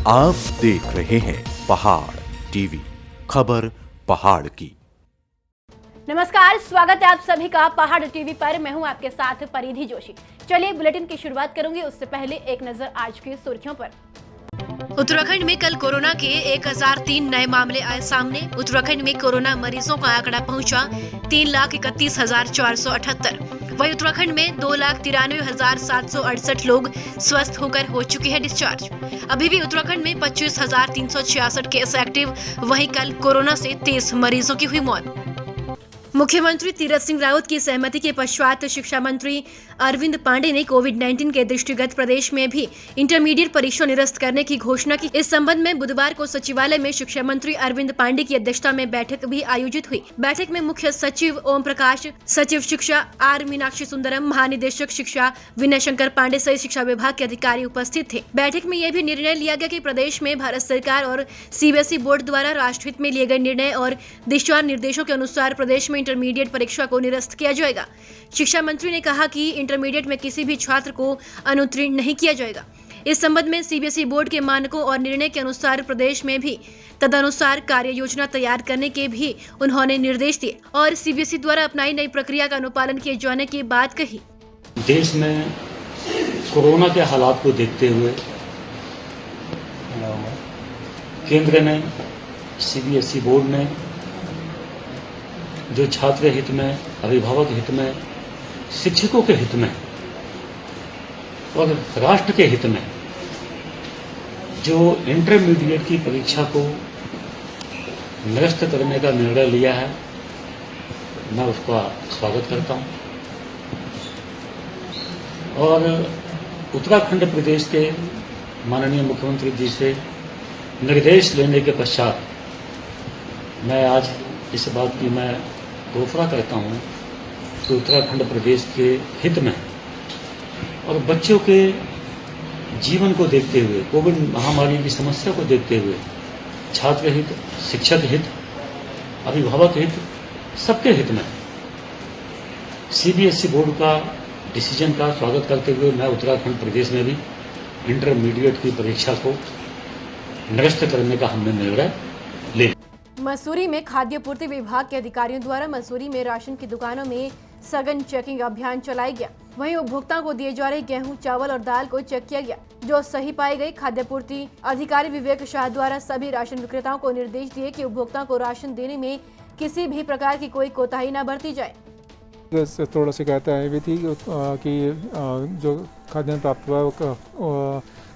आप देख रहे हैं पहाड़ टीवी, खबर पहाड़ की। नमस्कार, स्वागत है आप सभी का पहाड़ टीवी पर। मैं हूं आपके साथ परिधि जोशी। चलिए बुलेटिन की शुरुआत करूंगी, उससे पहले एक नजर आज की सुर्खियों पर। उत्तराखंड में कल कोरोना के 1003 नए मामले आए सामने। उत्तराखंड में कोरोना मरीजों का आंकड़ा पहुंचा 3,31,478। वहीं उत्तराखंड में 2,93,768 लोग स्वस्थ होकर हो चुके हैं डिस्चार्ज। अभी भी उत्तराखंड में 25,366 केस एक्टिव। वहीं कल कोरोना से 23 मरीजों की हुई मौत। मुख्यमंत्री तीरथ सिंह रावत की सहमति के पश्चात शिक्षा मंत्री अरविंद पांडे ने कोविड-19 के दृष्टिगत प्रदेश में भी इंटरमीडिएट परीक्षा निरस्त करने की घोषणा की। इस संबंध में बुधवार को सचिवालय में शिक्षा मंत्री अरविंद पांडे की अध्यक्षता में बैठक भी आयोजित हुई। बैठक में मुख्य सचिव ओम प्रकाश, सचिव शिक्षा आर मीनाक्षी सुंदरम, महानिदेशक शिक्षा विनय शंकर पांडे सहित शिक्षा विभाग के अधिकारी उपस्थित थे। बैठक में यह भी निर्णय लिया गया कि प्रदेश में भारत सरकार और सीबीएसई बोर्ड द्वारा राष्ट्रहित में लिए गए निर्णय और दिशा निर्देशों के अनुसार प्रदेश में इंटरमीडिएट परीक्षा को निरस्त किया जाएगा। शिक्षा मंत्री ने कहा कि इंटरमीडिएट में किसी भी छात्र को अनुत्तीर्ण नहीं किया जाएगा। इस संबंध में सीबीएसई बोर्ड के मानकों और निर्णय के अनुसार प्रदेश में भी तदनुसार कार्य योजना तैयार करने के भी उन्होंने निर्देश दिए और सीबीएसई द्वारा अपनाई नई प्रक्रिया का अनुपालन किए जाने की बात कही। देश में कोरोना के हालात को देखते हुए केंद्र ने, सीबीएसई बोर्ड ने जो छात्र हित में, अभिभावक हित में, शिक्षकों के हित में और राष्ट्र के हित में जो इंटरमीडिएट की परीक्षा को निरस्त करने का निर्णय लिया है, मैं उसका स्वागत करता हूं। और उत्तराखंड प्रदेश के माननीय मुख्यमंत्री जी से निर्देश लेने के पश्चात मैं आज इस बात की मैं घोषणा करता हूं कि उत्तराखंड प्रदेश के हित में और बच्चों के जीवन को देखते हुए, कोविड महामारी की समस्या को देखते हुए छात्र हित, शिक्षक हित, अभिभावक हित, सबके हित में सीबीएसई बोर्ड का डिसीजन का स्वागत करते हुए मैं उत्तराखंड प्रदेश में भी इंटरमीडिएट की परीक्षा को निरस्त करने का हमने निर्णय लिया। मसूरी में खाद्य पूर्ति विभाग के अधिकारियों द्वारा मसूरी में राशन की दुकानों में सघन चेकिंग अभियान चलाया गया। वहीं उपभोक्ताओं को दिए जा रहे गेहूं, चावल और दाल को चेक किया गया, जो सही पाई गई। खाद्य पूर्ति अधिकारी विवेक शाह द्वारा सभी राशन विक्रेताओं को निर्देश दिए कि उपभोक्ताओं को राशन देने में किसी भी प्रकार की कोई कोताही न बरती जाए। थोड़ा शिकायतें आई हुई थी कि जो खाद्यान्न प्राप्त हुआ वो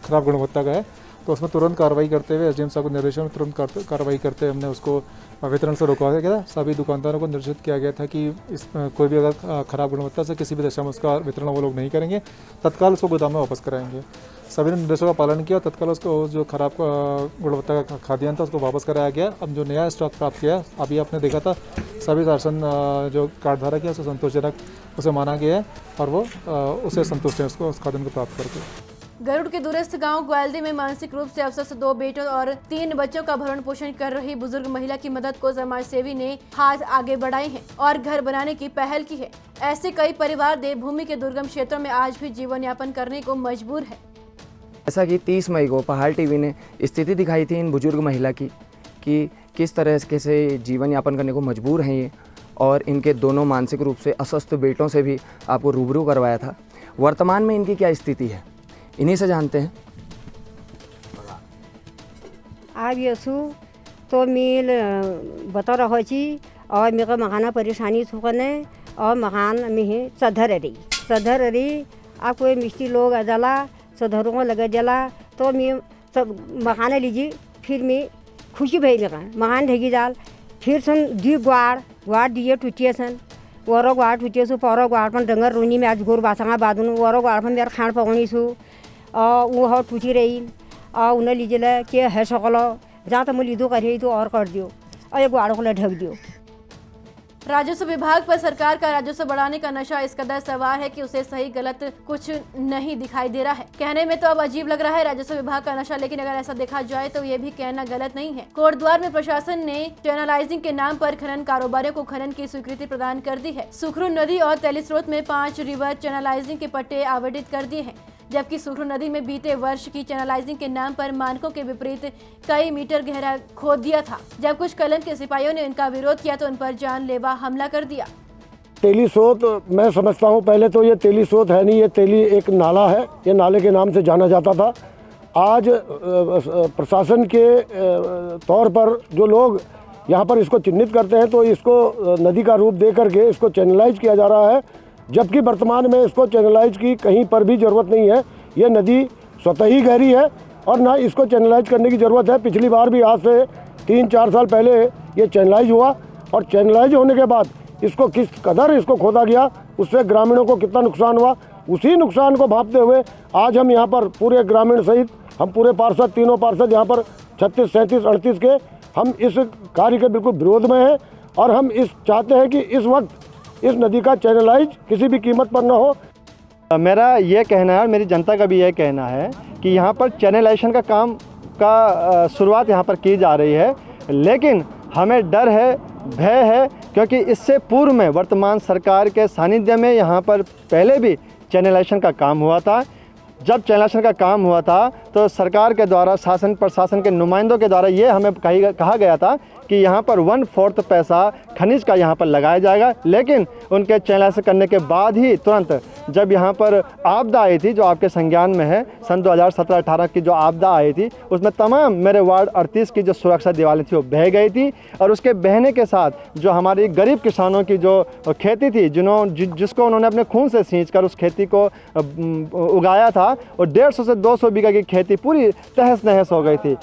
खराब गुणवत्ता का है, तो उसमें तुरंत कार्रवाई करते हुए एसडीएम साहब के निर्देशन में तुरंत कार्रवाई करते हमने उसको वितरण से रोका गया था। सभी दुकानदारों को निर्देशित किया गया था कि इस कोई भी अगर खराब गुणवत्ता से किसी भी दशा में उसका वितरण वो लोग नहीं करेंगे, तत्काल उसको गोदाम में वापस कराएंगे। सभी ने निर्देशों का पालन किया, तत्काल उसको जो खराब गुणवत्ता का खाद्यान्न था उसको वापस कराया गया। अब जो नया स्टॉक प्राप्त किया, अभी आपने देखा था सभी राशन जो कार्ड धारक है उसे संतोषजनक उसे माना गया है और वो उसे संतुष्ट है उसको उस खाद्यान्न को प्राप्त करके। गरुड़ के दूरस्थ गांव ग्वालदी में मानसिक रूप से अवसर से 2 बेटों और 3 बच्चों का भरण पोषण कर रही बुजुर्ग महिला की मदद को समाज सेवी ने हाथ आगे बढ़ाए हैं और घर बनाने की पहल की है। ऐसे कई परिवार देवभूमि के दुर्गम क्षेत्रों में आज भी जीवन यापन करने को मजबूर है। जैसा कि 30 मई को पहाड़ टीवी ने स्थिति दिखाई थी इन बुजुर्ग महिला की कि किस तरह से जीवन यापन करने को मजबूर हैं ये, और इनके दोनों मानसिक रूप से अस्वस्थ बेटों से भी आपको रूबरू करवाया था। वर्तमान में इनकी क्या स्थिति है, इन्हीं से जानते हैं। अब यसु तो मिल बता रहा छी और मेरे मकाना परेशानी सुखने और मकान में ही सधर रही आप कोई मिस्त्री लोग जला सधरों को लगे जला तो मैं सब मकान लीजिए, फिर मैं खुशी भई लगा मकान ढेगी जाल, फिर सुन दी ग्वाड़ दिए टूटिए सन वरो ग्वाड़ टूटिए सु परो ग्वाड़ पर डंगर रोनी में आज गोर बासंगा बादुन वरो ग्वाड़ पर मेरे खान पकड़ी सु वो हो टूटी रही उन्हें लीजिए कि है सकलो जहाँ तो मैं लीदो करिए तो और कर दियो और ये ग्वाड़ों को ढक दियो। राजस्व विभाग पर सरकार का राजस्व बढ़ाने का नशा इस कदर सवार है कि उसे सही गलत कुछ नहीं दिखाई दे रहा है। कहने में तो अब अजीब लग रहा है राजस्व विभाग का नशा, लेकिन अगर ऐसा देखा जाए तो ये भी कहना गलत नहीं है। कोटद्वार में प्रशासन ने चैनलाइजिंग के नाम पर खनन कारोबारियों को खनन की स्वीकृति प्रदान कर दी है। सुखरू नदी और तेली स्रोत में 5 रिवर चैनलाइजिंग के पट्टे आवंटित कर दिए हैं, जबकि सुखरू नदी में बीते वर्ष की चैनलाइजिंग के नाम पर मानकों के विपरीत कई मीटर गहरा खोद दिया था। जब कुछ कलन के सिपाहियों ने उनका विरोध किया तो उन पर जानलेवा हमला कर दिया। तेली स्रोत मैं समझता हूँ, पहले तो ये तेली स्रोत है नहीं, ये तेली एक नाला है, ये नाले के नाम से जाना जाता था। आज प्रशासन के तौर पर जो लोग यहाँ पर इसको चिन्हित करते हैं तो इसको नदी का रूप दे करके इसको चैनलाइज किया जा रहा है, जबकि वर्तमान में इसको चैनलाइज की कहीं पर भी ज़रूरत नहीं है। ये नदी स्वतः ही गहरी है और ना इसको चैनलाइज करने की ज़रूरत है। पिछली बार भी आज से 3-4 साल पहले ये चैनलाइज हुआ और चैनलाइज होने के बाद इसको किस कदर इसको खोदा गया, उससे ग्रामीणों को कितना नुकसान हुआ, उसी नुकसान को भांपते हुए आज हम यहाँ पर पूरे ग्रामीण सहित हम पूरे पार्षद, तीनों पार्षद यहाँ पर 36, 37, 38 के हम इस कार्य के बिल्कुल विरोध में हैं और हम चाहते हैं कि इस वक्त इस नदी का चैनलाइज किसी भी कीमत पर न हो। मेरा ये कहना है और मेरी जनता का भी ये कहना है कि यहाँ पर चैनलाइजेशन का काम का शुरुआत यहाँ पर की जा रही है, लेकिन हमें डर है, भय है, क्योंकि इससे पूर्व में वर्तमान सरकार के सानिध्य में यहाँ पर पहले भी चैनलाइजेशन का काम हुआ था। जब चैनलाइजेशन का काम हुआ था तो सरकार के द्वारा, शासन प्रशासन के नुमाइंदों के द्वारा ये हमें कहा गया था कि यहाँ पर 1/4 पैसा खनिज का यहाँ पर लगाया जाएगा, लेकिन उनके चैनलाइजेशन करने के बाद ही तुरंत जब यहाँ पर आपदा आई थी, जो आपके संज्ञान में है, सन 2017-18 की जो आपदा आई थी, उसमें तमाम मेरे वार्ड 38 की जो सुरक्षा दीवारें थी वो बह गई थी और उसके बहने के साथ जो हमारी गरीब किसानों की जो खेती थी, जिसको उन्होंने अपने खून से सींचकर उस खेती को उगाया था, और 150 से 200 बीघा की खेती पूरी तहस नहस हो गई थी।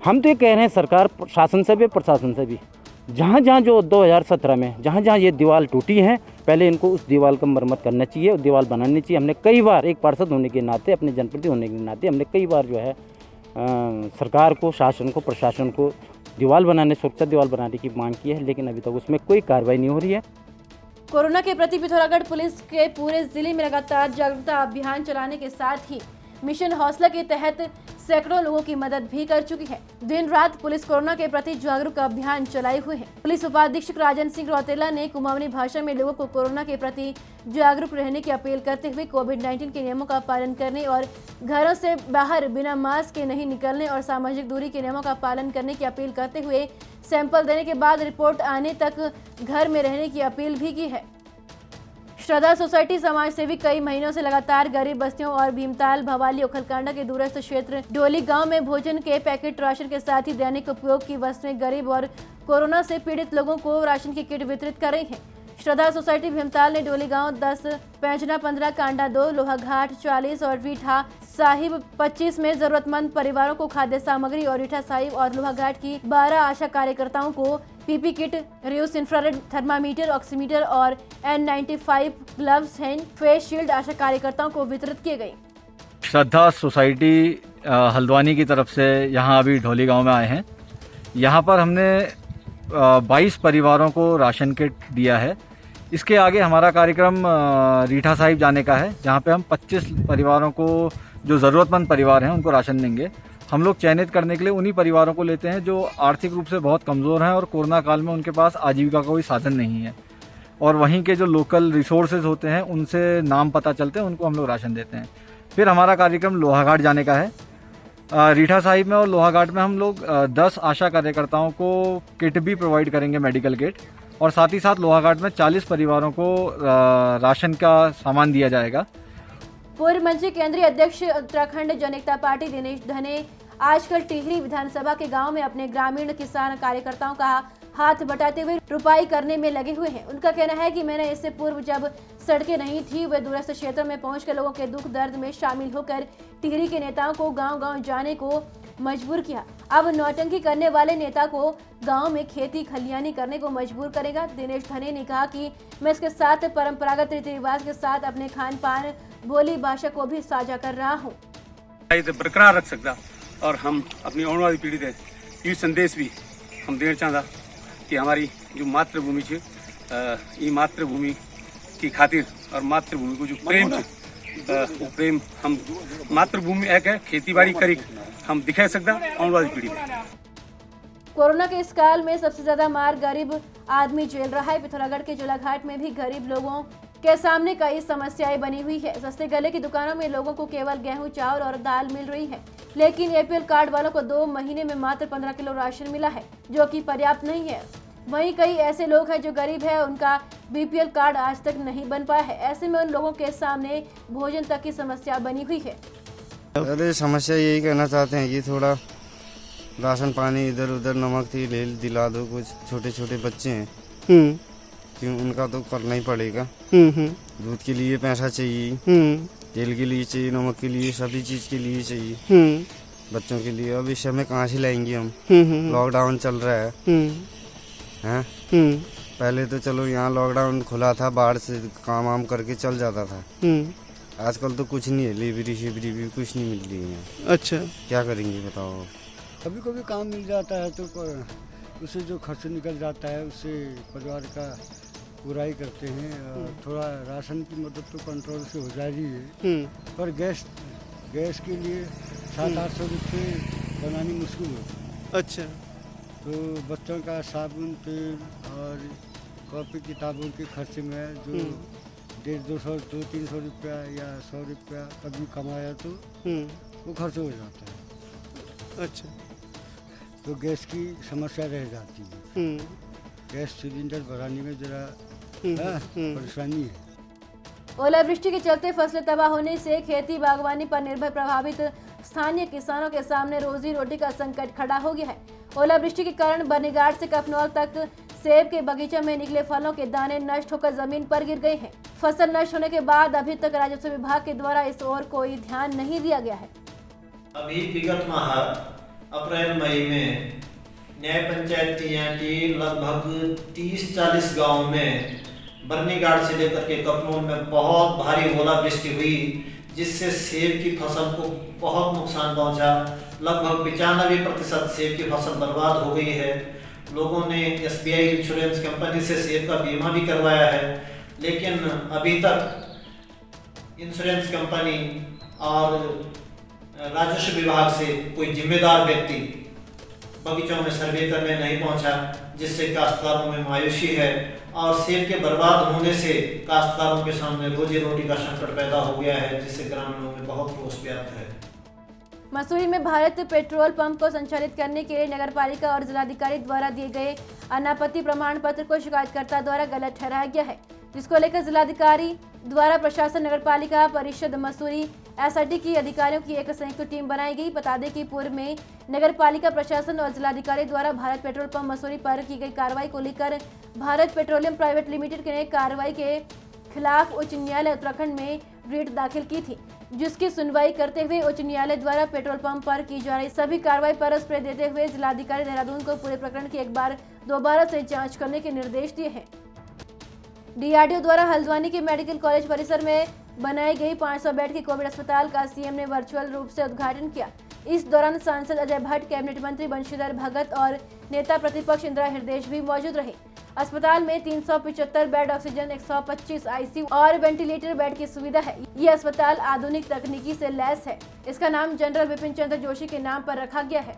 हम तो ये कह रहे हैं सरकार शासन से भी, प्रशासन से भी, जहाँ जहाँ जो 2017 में जहाँ ये दीवार टूटी है, पहले इनको उस दीवार का मरम्मत करना चाहिए, दीवार बनानी चाहिए। हमने कई बार, एक पार्षद होने के नाते, अपने जनप्रतिनिधि होने के नाते, हमने कई बार जो है सरकार को, शासन को, प्रशासन को दीवार बनाने, सुरक्षा दीवार बनाने की मांग की है, लेकिन अभी तक उसमें कोई कार्रवाई नहीं हो रही है। कोरोना के प्रति पिथौरागढ़ पुलिस के पूरे जिले में लगातार जागरूकता अभियान चलाने के साथ ही मिशन हौसला के तहत सैकड़ों लोगों की मदद भी कर चुकी है। दिन रात पुलिस कोरोना के प्रति जागरूक अभियान चलाए हुए है। पुलिस उपाधीक्षक राजन सिंह रौतेला ने कुमाऊनी भाषा में लोगों को कोरोना के प्रति जागरूक रहने की अपील करते हुए कोविड-19 के नियमों का पालन करने और घरों से बाहर बिना मास्क के नहीं निकलने और सामाजिक दूरी के नियमों का पालन करने की अपील करते हुए सैंपल देने के बाद रिपोर्ट आने तक घर में रहने की अपील भी की है। श्रद्धा सोसाइटी समाज सेवी कई महीनों से लगातार गरीब बस्तियों और भीमताल, भवाली, ओखलकांडा के दूरस्थ क्षेत्र डोली गांव में भोजन के पैकेट, राशन के साथ ही दैनिक उपयोग की वस्तुएं गरीब और कोरोना से पीड़ित लोगों को राशन की किट वितरित कर रही है। श्रद्धा सोसाइटी भीमताल ने डोली गांव 10, पैंजना 15, कांडा 2, लोहाघाट 40 और रीठा साहिब 25 में जरूरतमंद परिवारों को खाद्य सामग्री और रीठा साहिब और लोहाघाट की 12 आशा कार्यकर्ताओं को PP kit, reuse infrared thermometer, oximeter और N95 gloves, hand face shield ASHA कार्यकर्ताओं को वितरित किए गए। श्रद्धा सोसाइटी हल्द्वानी की तरफ से यहाँ अभी ढोली गांव में आए हैं। यहाँ पर हमने 22 परिवारों को राशन किट दिया है। इसके आगे हमारा कार्यक्रम रीठा साहिब जाने का है, जहाँ पे हम 25 परिवारों को, जो ज़रूरतमंद परिवार हैं, उनको राशन देंगे। हम लोग चयनित करने के लिए उन्हीं परिवारों को लेते हैं जो आर्थिक रूप से बहुत कमज़ोर हैं और कोरोना काल में उनके पास आजीविका का कोई साधन नहीं है, और वहीं के जो लोकल रिसोर्सेज होते हैं उनसे नाम पता चलते हैं, उनको हम लोग राशन देते हैं। फिर हमारा कार्यक्रम लोहाघाट जाने का है। रीठा साहिब में और लोहाघाट में हम लोग 10 आशा कार्यकर्ताओं को किट भी प्रोवाइड करेंगे, मेडिकल किट, और साथ ही साथ लोहाघाट में 40 परिवारों को राशन का सामान दिया जाएगा। पूर्व मंत्री, केंद्रीय अध्यक्ष उत्तराखंड जन एकता पार्टी दिनेश धने आजकल टिहरी विधानसभा के गांव में अपने ग्रामीण किसान कार्यकर्ताओं का हाथ बटाते हुए रुपाई करने में लगे हुए हैं। उनका कहना है कि मैंने इससे पूर्व जब सड़कें नहीं थी, वे दूरस्थ क्षेत्रों में पहुंचकर लोगों के दुख दर्द में शामिल होकर टिहरी के नेताओं को गांव-गांव जाने को मजबूर किया। अब नौटंकी करने वाले नेता को गांव में खेती खलियानी करने को मजबूर करेगा। दिनेश धने ने कहा कि मैं इसके साथ परंपरागत रीति रिवाज के साथ अपने खान पान, बोली भाषा को भी साझा कर रहा हूँ। बरकरार रख सकता और हम अपनी आने वाली पीढ़ी को ये संदेश भी हम देना चाहता कि हमारी जो मातृभूमि है, ये मातृभूमि की खातिर और मातृभूमि को जो प्रेम है, वो प्रेम हम मातृभूमि एक है, खेती बाड़ी करी हम दिखा सकता आने वाली पीढ़ी में। कोरोना के इस काल में सबसे ज्यादा मार गरीब आदमी झेल रहा है। पिथौरागढ़ के जोलाघाट में भी गरीब लोगों के सामने कई समस्याएं बनी हुई है। सस्ते गले की दुकानों में लोगों को केवल गेहूं, चावल और दाल मिल रही है, लेकिन APL कार्ड वालों को 2 महीने में मात्र 15 किलो राशन मिला है, जो कि पर्याप्त नहीं है। वहीं कई ऐसे लोग हैं जो गरीब है, उनका BPL कार्ड आज तक नहीं बन पाया है। ऐसे में उन लोगों के सामने भोजन तक की समस्या बनी हुई है। अरे समस्या यही कहना चाहते हैं कि थोड़ा राशन पानी इधर उधर नमक थी ले दिला दो। कुछ छोटे छोटे बच्चे हैं कि उनका तो करना ही पड़ेगा। दूध के लिए पैसा चाहिए, तेल के लिए चाहिए, नमक के लिए, सभी चीज के लिए चाहिए बच्चों के लिए। अब इस समय कहाँ से लाएंगे हम? लॉकडाउन चल रहा है। पहले तो चलो यहाँ लॉकडाउन खुला था, बाहर से काम वाम करके चल जाता था। आजकल तो कुछ नहीं है, लेबरी शेबरी भी कुछ नहीं मिल रही है। अच्छा, क्या करेंगे बताओ? कभी कभी काम मिल जाता है तो उससे जो खर्च निकल जाता है उससे परिवार का पूरा ही करते हैं। थोड़ा राशन की मदद तो कंट्रोल से हो जा रही है, पर गैस के लिए 700-800 रुपये बनानी मुश्किल है। अच्छा, तो बच्चों का साबुन, तेल और कॉपी किताबों के खर्च में जो 150-200-300 रुपया या 100 रुपया कभी कमाया तो वो खर्च हो जाता है। अच्छा, तो गैस की समस्या रह जाती है। गैस सिलेंडर भराने में जरा परेशानी है। ओलावृष्टि के चलते फसलें तबाह होने से खेती बागवानी पर निर्भर प्रभावित स्थानीय किसानों के सामने रोजी रोटी का संकट खड़ा हो गया है। ओलावृष्टि के कारण बर्नीघाट से कफनौल तक सेब के बगीचे में निकले फलों के दाने नष्ट होकर जमीन पर गिर गए हैं। फसल नष्ट होने के बाद अभी तक राजस्व विभाग के द्वारा इस ओर कोई ध्यान नहीं दिया गया है। अभी विगत माह अप्रैल मई में न्याय पंचायत की लगभग 30-40 गाँव में बर्नीघाट से लेकर के कपनौल में बहुत भारी ओलावृष्टि हुई, जिससे सेब की फसल को बहुत नुकसान पहुंचा। लगभग 95% सेब की फसल बर्बाद हो गई है। लोगों ने SBI इंश्योरेंस कंपनी से सेब का बीमा भी करवाया है, लेकिन अभी तक इंश्योरेंस कंपनी और राजस्व विभाग से कोई जिम्मेदार व्यक्ति बगीचों में सर्वे करने नहीं पहुंचा, जिससे काश्तकारों में मायूसी है और सेब के बर्बाद होने से काश्तकारों के सामने रोजी रोटी का संकट पैदा हो गया है, जिससे ग्रामीणों में बहुत रोष व्याप्त है। मसूरी में भारत पेट्रोल पंप को संचालित करने के लिए नगरपालिका और जिलाधिकारी द्वारा दिए गए अनापत्ति प्रमाण पत्र को शिकायतकर्ता द्वारा गलत ठहराया गया है, जिसको लेकर जिलाधिकारी द्वारा प्रशासन, नगरपालिका परिषद मसूरी, SRD की अधिकारियों की एक संयुक्त टीम बनाई गई। बता दें कि पूर्व में नगरपालिका प्रशासन और जिलाधिकारी द्वारा भारत पेट्रोल पंप मसूरी पर की गई कार्रवाई को लेकर भारत पेट्रोलियम प्राइवेट लिमिटेड ने कार्रवाई के खिलाफ उच्च न्यायालय उत्तराखंड में रिट दाखिल की थी, जिसकी सुनवाई करते हुए उच्च न्यायालय द्वारा पेट्रोल पंप पर की जा रही सभी कार्रवाई पर स्प्रे देते हुए जिलाधिकारी देहरादून को पूरे प्रकरण की एक बार दोबारा से जांच करने के निर्देश दिए हैं। DRDO द्वारा हल्द्वानी के मेडिकल कॉलेज परिसर में बनाई गई 500 बेड के कोविड अस्पताल का CM ने वर्चुअल रूप से उद्घाटन किया। इस दौरान सांसद अजय भट्ट, कैबिनेट मंत्री बंशीधर भगत और नेता प्रतिपक्ष इंदिरा हृदयेश भी मौजूद रहे। अस्पताल में 375 बेड, ऑक्सीजन 125 ICU और वेंटिलेटर बेड की सुविधा है। ये अस्पताल आधुनिक तकनीकी से लैस है। इसका नाम जनरल विपिन चंद्र जोशी के नाम पर रखा गया है।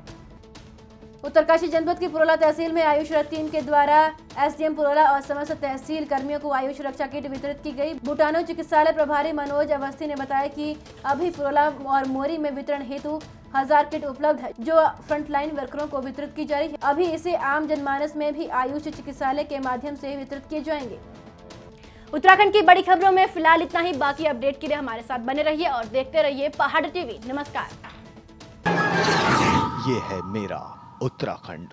उत्तरकाशी जनपद की पुरोला तहसील में आयुष रथ टीम के द्वारा SDM पुरोला और समस्त तहसील कर्मियों को आयुष रक्षा किट वितरित की गई। भूटानो चिकित्सालय प्रभारी मनोज अवस्थी ने बताया कि अभी पुरोला और मोरी में वितरण हेतु 1000 किट उपलब्ध है, जो फ्रंटलाइन वर्करों को वितरित की जा रही है। अभी इसे आम जनमानस में भी आयुष चिकित्सालय के माध्यम से वितरित किए जाएंगे। उत्तराखंड की बड़ी खबरों में फिलहाल इतना ही। बाकी अपडेट के लिए हमारे साथ बने रहिए और देखते रहिए पहाड़ TV। नमस्कार। ये है मेरा उत्तराखंड।